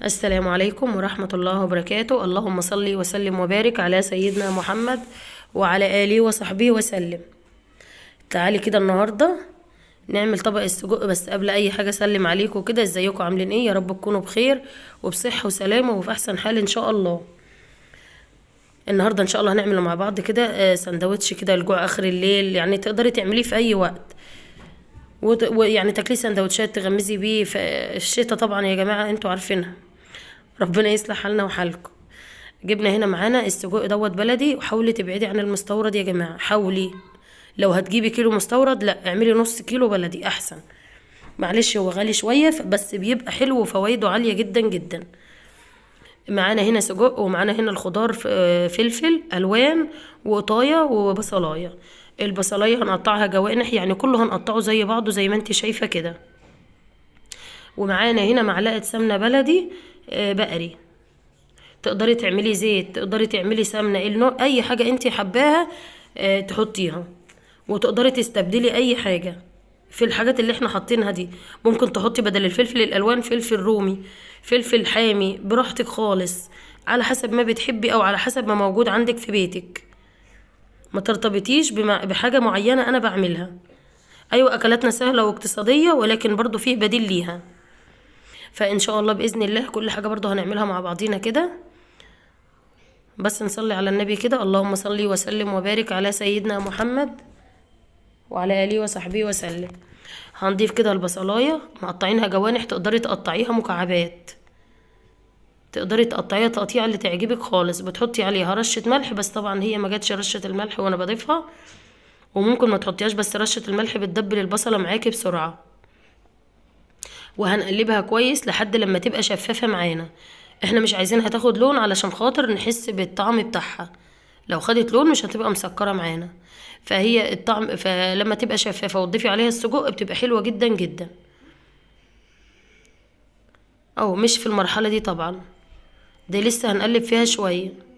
السلام عليكم ورحمة الله وبركاته. اللهم صل وسلم وبارك على سيدنا محمد وعلى آله وصحبه وسلم. تعالي كده النهاردة نعمل طبق السجق، بس قبل أي حاجة سلم عليكم كده. ازيكم عاملين ايه؟ يا رب تكونوا بخير وبصحة وسلامة وفي أحسن حال إن شاء الله. النهاردة إن شاء الله هنعمل مع بعض كده سندوتش كده لجوع آخر الليل، يعني تقدري تعمليه في أي وقت، ويعني تاكليه سندوتشات تغمزي بيه في الشتا طبعا يا جماعة، انتوا عارفينها. ربنا يصلح حالنا وحالكم. جبنا هنا معانا السجق دوت بلدي، وحاولي تبعدي عن المستورد يا جماعة، حاولي. لو هتجيبي كيلو مستورد لا، اعملي نص كيلو بلدي احسن. معلش هو غالي شوية بس بيبقى حلو وفوائده عالية جدا جدا. معانا هنا سجق، ومعانا هنا الخضار فلفل الوان وقطايه وبصلايه. البصلايه هنقطعها جوانح، يعني كله هنقطعه زي بعضه زي ما انت شايفة كده. ومعانا هنا معلقة سمنة بلدي بقري. تقدري تعملي زيت، تقدري تعملي سمنة، النوع اي حاجة انت حباها تحطيها. وتقدري تستبدلي اي حاجة في الحاجات اللي احنا حاطينها دي. ممكن تحطي بدل الفلفل الالوان فلفل رومي، فلفل حامي، براحتك خالص، على حسب ما بتحبي او على حسب ما موجود عندك في بيتك. ما ترتبطيش بحاجة معينة انا بعملها. ايوه اكلاتنا سهلة واقتصادية، ولكن برضو فيه بديل ليها. فان شاء الله باذن الله كل حاجة برضو هنعملها مع بعضينا كده. بس نصلي على النبي كده. اللهم صلي وسلم وبارك على سيدنا محمد وعلى آله وصحبه وسلم. هنضيف كده البصلاية مقطعينها جوانح، تقدري تقطعيها مكعبات، تقدري تقطعيها تقطيع اللي تعجبك خالص. بتحطي عليها رشة ملح، بس طبعا هي ما جاتش رشة الملح وانا بضيفها، وممكن ما تحطيهاش، بس رشة الملح بتدبل البصلة معاكي بسرعة. وهنقلبها كويس لحد لما تبقى شفافة معانا. احنا مش عايزينها تاخد لون علشان خاطر نحس بالطعم بتاعها. لو خدت لون مش هتبقى مسكرة معانا. فهي الطعم، فلما تبقى شفافة وتضيفي عليها السجق بتبقى حلوة جدا جدا. او مش في المرحلة دي طبعا، دي لسه هنقلب فيها شوية.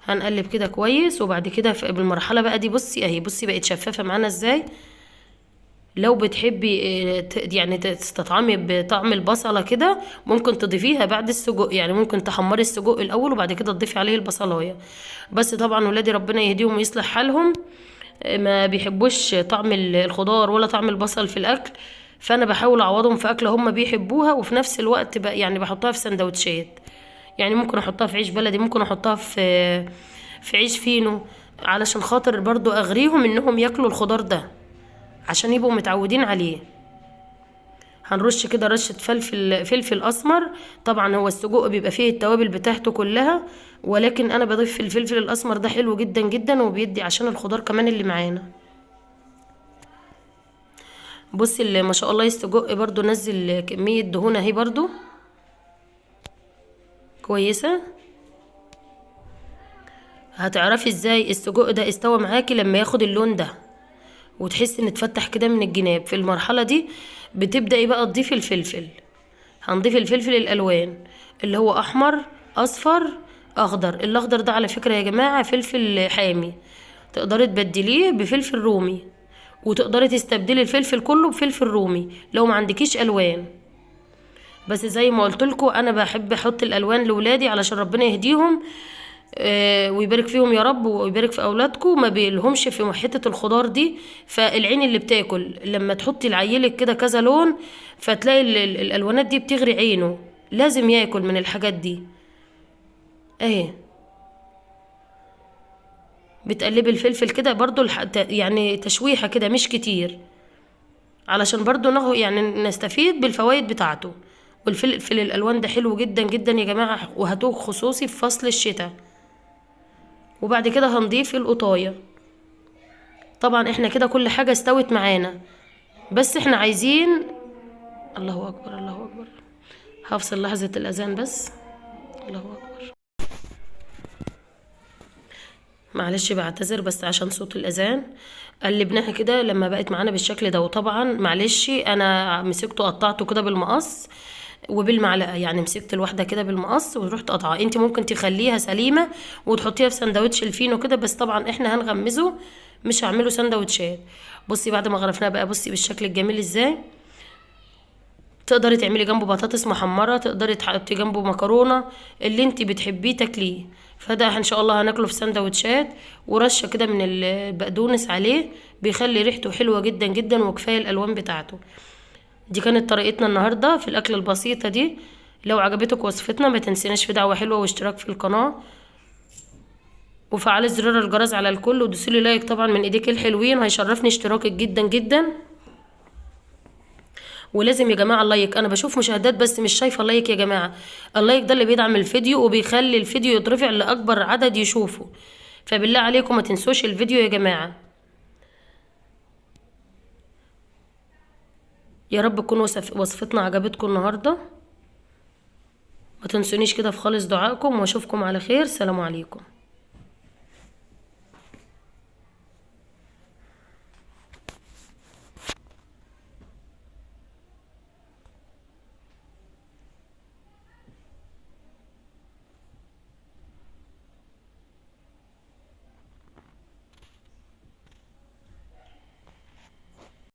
هنقلب كده كويس، وبعد كده بالمرحلة بقى دي بصي اهي، بصي بقت شفافة معانا ازاي. لو بتحبي يعني تستطعمي بطعم البصلة كده، ممكن تضيفيها بعد السجق، يعني ممكن تحمري السجق الأول وبعد كده تضيفي عليه البصلاية. بس طبعا ولادي ربنا يهديهم ويصلح حالهم ما بيحبوش طعم الخضار ولا طعم البصل في الأكل. فأنا بحاول أعوضهم في أكلة هم بيحبوها، وفي نفس الوقت يعني بحطها في سندوتشات. يعني ممكن أحطها في عيش بلدي، ممكن أحطها في عيش فينو، علشان خاطر برضو أغريهم إنهم ياكلوا الخضار ده عشان يبقوا متعودين عليه. هنرش كده رشة فلفل اسمر. طبعا هو السجق بيبقى فيه التوابل بتاعته كلها، ولكن انا بضيف الفلفل الاسمر ده، حلو جدا جدا وبيدي عشان الخضار كمان اللي معانا. بصي اللي ما شاء الله السجق برضو نزل كمية دهون اهي برضو كويسة. هتعرفي ازاي السجق ده استوى معاكي لما ياخد اللون ده وتحسي ان اتفتح كده من الجناب. في المرحلة دي بتبدأي بقى تضيفي الفلفل. هنضيف الفلفل الالوان اللي هو احمر، اصفر، اخضر. الاخضر ده على فكرة يا جماعة فلفل حامي، تقدري تبدليه بفلفل رومي، وتقدري تستبدلي الفلفل كله بفلفل رومي لو ما عندكيش الوان. بس زي ما قلت لكم انا بحب احط الالوان لولادي علشان ربنا يهديهم ويبارك فيهم يا رب، ويبارك في اولادكم، ما بيلهمش في حته الخضار دي. فالعين اللي بتاكل لما تحطي لعيلك كده كذا لون، فتلاقي الالوانات دي بتغري عينه، لازم ياكل من الحاجات دي اهي. بتقلبي الفلفل كده برضو يعني تشويحه كده مش كتير، علشان برضو يعني نستفيد بالفوائد بتاعته. والفلفل الالوان ده حلو جدا جدا يا جماعه، وهاتوه خصوصي في فصل الشتاء. وبعد كده هنضيف القطايه. طبعا احنا كده كل حاجة استوت معانا، بس احنا عايزين. الله اكبر الله اكبر. هفصل لحظة الاذان بس. الله اكبر. معلش بعتذر بس عشان صوت الاذان. قلبناها كده لما بقت معانا بالشكل ده، وطبعا معلش انا مسكته قطعته كده بالمقص وبالمعلقه، يعني مسكت الواحده كده بالمقص ورحت قطعها. انت ممكن تخليها سليمه وتحطيها في سندوتش الفينو كده، بس طبعا احنا هنغمزه، مش هعمله سندوتشات. بصي بعد ما غرفناها بقى، بصي بالشكل الجميل ازاي. تقدري تعملي جنبه بطاطس محمره، تقدري تحطي جنبه مكرونه، اللي انت بتحبيه تاكليه. فده ان شاء الله هناكله في سندوتشات، ورشه كده من البقدونس عليه بيخلي ريحته حلوه جدا جدا، وكفايه الالوان بتاعته. دي كانت طريقتنا النهارده في الاكل البسيطه دي. لو عجبتك وصفتنا ما تنسيناش في دعوه حلوه واشتراك في القناه، وفعلي زرار الجرس على الكل، ودوسيلي لايك طبعا من ايديك الحلوين، هيشرفني اشتراكك جدا جدا. ولازم يا جماعه اللايك، انا بشوف مشاهدات بس مش شايفه اللايك يا جماعه. اللايك ده اللي بيدعم الفيديو وبيخلي الفيديو يترفع لاكبر عدد يشوفه، فبالله عليكم ما تنسوش الفيديو يا جماعه. يا رب تكون وصفتنا عجبتكم النهارده. ما تنسونيش كده في خالص دعائكم، واشوفكم على خير. سلام عليكم.